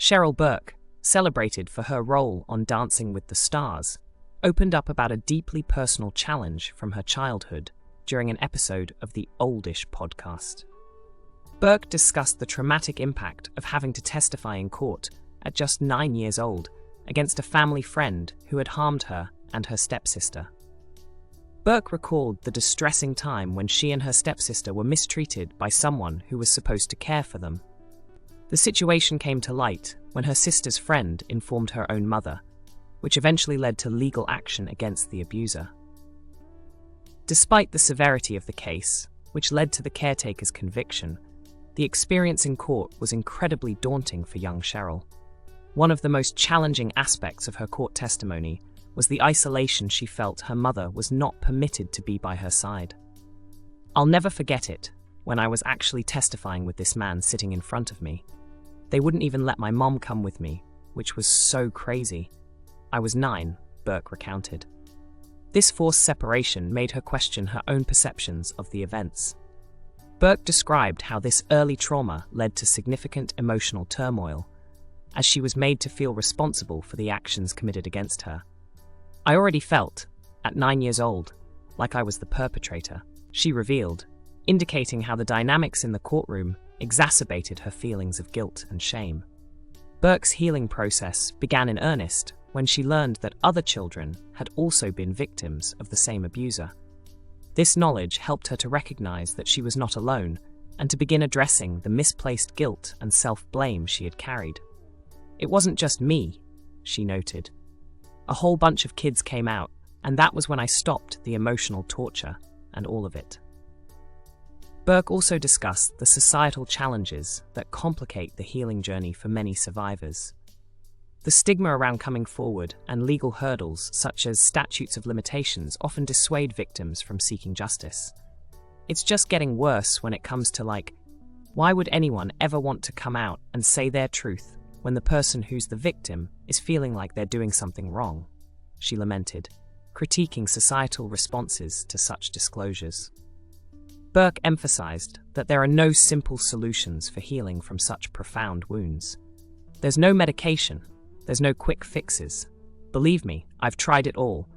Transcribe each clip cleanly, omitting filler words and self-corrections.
Cheryl Burke, celebrated for her role on Dancing with the Stars, opened up about a deeply personal challenge from her childhood during an episode of the Oldish podcast. Burke discussed the traumatic impact of having to testify in court at just 9 years old against a family friend who had harmed her and her stepsister. Burke recalled the distressing time when she and her stepsister were mistreated by someone who was supposed to care for them. The situation came to light when her sister's friend informed her own mother, which eventually led to legal action against the abuser. Despite the severity of the case, which led to the caretaker's conviction, the experience in court was incredibly daunting for young Cheryl. One of the most challenging aspects of her court testimony was the isolation she felt her mother was not permitted to be by her side. "I'll never forget it, when I was actually testifying with this man sitting in front of me. They wouldn't even let my mom come with me, which was so crazy. I was 9, Burke recounted. This forced separation made her question her own perceptions of the events. Burke described how this early trauma led to significant emotional turmoil, as she was made to feel responsible for the actions committed against her. "I already felt, at 9 years old, like I was the perpetrator," she revealed, indicating how the dynamics in the courtroom exacerbated her feelings of guilt and shame. Burke's healing process began in earnest when she learned that other children had also been victims of the same abuser. This knowledge helped her to recognize that she was not alone and to begin addressing the misplaced guilt and self-blame she had carried. "It wasn't just me," she noted. "A whole bunch of kids came out, and that was when I stopped the emotional torture and all of it." Burke also discussed the societal challenges that complicate the healing journey for many survivors. The stigma around coming forward and legal hurdles such as statutes of limitations often dissuade victims from seeking justice. "It's just getting worse when it comes to why would anyone ever want to come out and say their truth when the person who's the victim is feeling like they're doing something wrong," she lamented, critiquing societal responses to such disclosures. Burke emphasized that there are no simple solutions for healing from such profound wounds. "There's no medication, there's no quick fixes. Believe me, I've tried it all,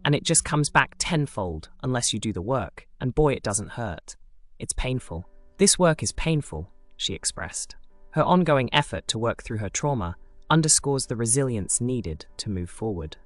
and it just comes back tenfold unless you do the work, and boy, it doesn't hurt. It's painful. This work is painful," she expressed. Her ongoing effort to work through her trauma underscores the resilience needed to move forward.